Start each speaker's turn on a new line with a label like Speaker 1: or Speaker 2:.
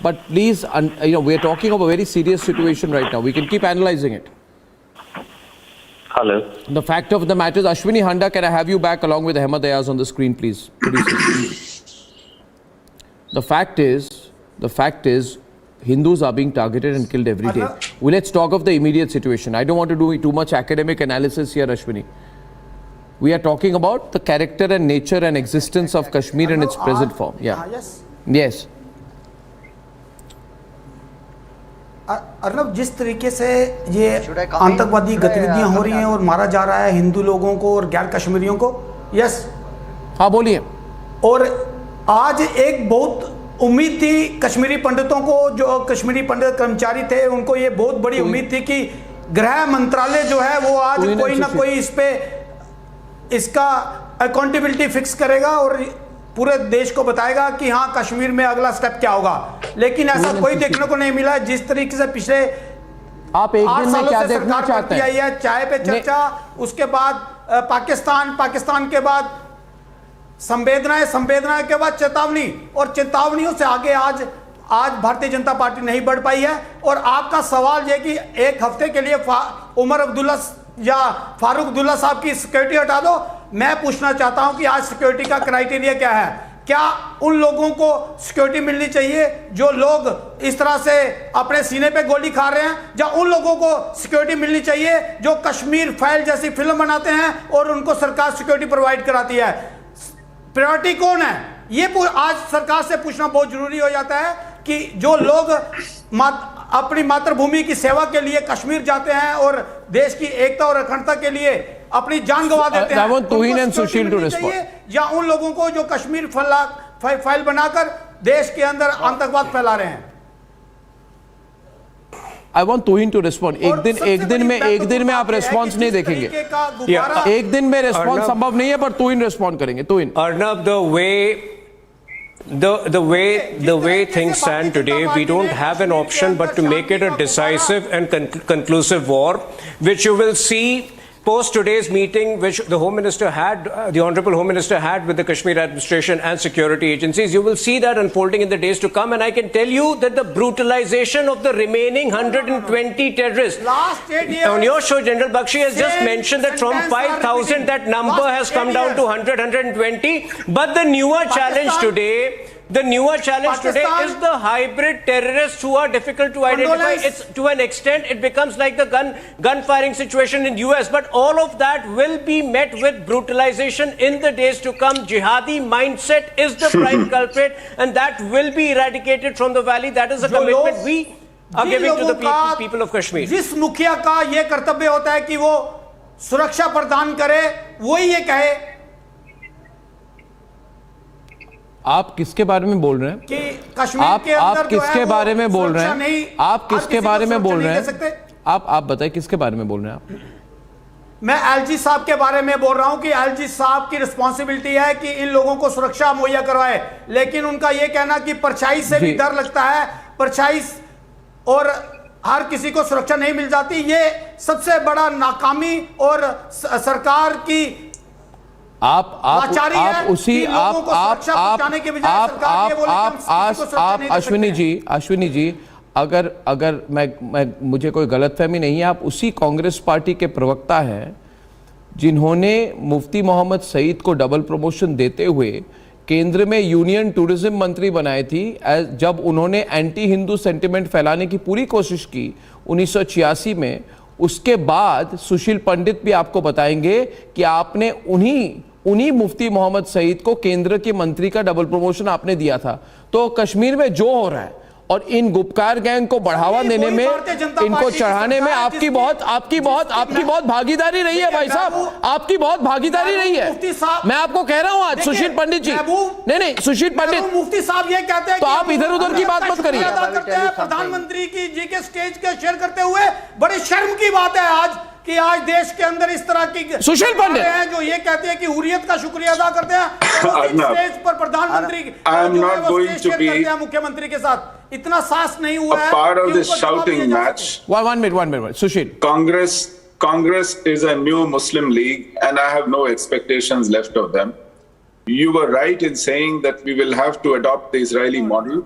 Speaker 1: But please, we are talking of a very serious situation right now. We can keep analyzing it.
Speaker 2: Hello.
Speaker 1: The fact of the matter is, Ashwini Handa, can I have you back along with Ahmed Ayaz on the screen, please? The fact is, Hindus are being targeted and killed every day. Well, let's talk of the immediate situation. I don't want to do too much academic analysis here, Ashwini. We are talking about the character and nature and existence of Kashmir in its present form. Yeah. Yes.
Speaker 3: Arnab, जिस तरीके से ये आतंकवादी गतिविधियां हो रही हैं और मारा जा रहा है हिंदू लोगों को और गैर कश्मीरियों को, यस,
Speaker 1: हाँ बोलिए।
Speaker 3: और आज एक बहुत उम्मीद थी कश्मीरी पंडितों को, जो कश्मीरी पंडित कर्मचारी थे, उनको ये बहुत बड़ी उम्मीद थी कि गृह मंत्रालय जो है वो आज कोई ना कोई इस पे इसका अकाउंटेबिलिटी फिक्स करेगा और पूरे देश को बताएगा कि हाँ कश्मीर में अगला स्टेप क्या होगा। लेकिन ऐसा कोई देखने को नहीं मिला। जिस तरीके से पिछले
Speaker 1: आप एक दिन में क्या देखना चाहते हैं?
Speaker 3: चाय पे चर्चा, उसके बाद पाकिस्तान के बाद संवेदनाएं के बाद चेतावनी, और चेतावनियों से आगे आज भारतीय जनता पार्टी नहीं बढ़ पाई है। और आपका सवाल यह कि एक हफ्ते के लिए उमर अब्दुल्ला या फारूक अब्दुल्ला साहब की सिक्योरिटी हटा दो। मैं पूछना चाहता हूं कि आज सिक्योरिटी का क्राइटेरिया क्या है? क्या उन लोगों को सिक्योरिटी मिलनी चाहिए जो लोग इस तरह से अपने सीने पे गोली खा रहे हैं, या उन लोगों को सिक्योरिटी मिलनी चाहिए जो कश्मीर फाइल जैसी फिल्म बनाते हैं और उनको सरकार सिक्योरिटी प्रोवाइड कराती है? प्रायोरिटी कौन है? ये आज सरकार से पूछना बहुत जरूरी हो जाता है कि जो लोग अपनी मातृभूमि की सेवा के लिए कश्मीर जाते हैं और देश की एकता और अखंडता के लिए अपनी जान गंवा देते हैं, या उन लोगों को जो कश्मीर फाइल बनाकर देश के अंदर आतंकवाद फैला रहे हैं?
Speaker 1: I want Tuhin to respond. एक दिन में आप रेस्पॉन्स नहीं देखेंगे। एक दिन में रेस्पॉन्स संभव नहीं है, पर तुहिन रेस्पॉन्ड करेंगे। तुहिन,
Speaker 4: Arnab, the way things stand today, we don't have an option but to make it a decisive and conclusive war, which you will see post today's meeting, which the Home Minister had, the Honorable Home Minister had with the Kashmir administration and security agencies. You will see that unfolding in the days to come, and I can tell you that the brutalization of the remaining 120 terrorists.
Speaker 3: Last 8 years,
Speaker 4: on your show, General Bakshi has just mentioned that from 5,000 that number has come down to 120. But the newer challenge today. The newer challenge today is the hybrid terrorists who are difficult to identify. It's to an extent it becomes like the gun firing situation in US, but all of that will be met with brutalization in the days to come. Jihadi mindset is the prime culprit, and that will be eradicated from the valley. That is a commitment we are giving to the people of Kashmir.
Speaker 3: जिस मुखिया का ये कर्तव्य होता है कि वो सुरक्षा प्रदान करे, वही ये कहे।
Speaker 1: आप किसके बारे में बोल रहे हैं?
Speaker 3: कि कश्मीर के अंदर
Speaker 1: आप किसके बारे में बोल रहे हैं? आप किसके बारे में बोल रहे हैं? आप बताइए किसके बारे में बोल रहे हैं आप?
Speaker 3: मैं एलजी साहब के बारे में बोल रहा हूं कि एलजी साहब की रिस्पांसिबिलिटी है कि इन लोगों को सुरक्षा मुहैया करवाए, लेकिन उनका यह कहना कि परछाई से भी डर लगता है, परछाई और हर किसी को सुरक्षा नहीं मिल जाती, ये सबसे बड़ा नाकामी और सरकार की
Speaker 1: अश्विनी जी, अगर मुझे कोई गलतफहमी नहीं है, आप उसी कांग्रेस पार्टी के प्रवक्ता हैं जिन्होंने मुफ्ती मोहम्मद सईद को डबल प्रमोशन देते हुए केंद्र में यूनियन टूरिज्म मंत्री बनाई थी, जब उन्होंने एंटी हिंदू सेंटिमेंट फैलाने की पूरी कोशिश की 1986 में। उसके बाद सुशील पंडित भी आपको बताएंगे कि आपने उन्हीं मुफ्ती मोहम्मद सईद को केंद्र के मंत्री का डबल प्रमोशन आपने दिया था। तो कश्मीर में जो हो रहा है और इन गुपकार गैंग को बढ़ावा देने में, इनको चढ़ाने में आपकी बहुत भागीदारी रही है भाई साहब, आपकी बहुत भागीदारी रही है। मैं आपको कह रहा हूं आज सुशील पंडित जी, नहीं सुशील पंडित,
Speaker 3: मुफ्ती साहब ये कहते हैं
Speaker 1: तो आप इधर उधर की बात मत करिए।
Speaker 3: प्रधानमंत्री की जी के स्टेज के शेयर करते हुए बड़ी शर्म की बात है आज कि आज देश के अंदर इस तरह की
Speaker 1: सुशील पंडित
Speaker 3: हैं जो ये कहते हैं कि हुर्रियत का शुक्रिया अदा करते हैं, स्टेज पर प्रधानमंत्री मुख्यमंत्री के साथ इतना साहस नहीं हुआ है।
Speaker 5: Part of this shouting match.
Speaker 1: One minute, Sushil.
Speaker 5: Congress is a new Muslim league, and I have no expectations left of them. You were right in saying that we will have to adopt the Israeli model.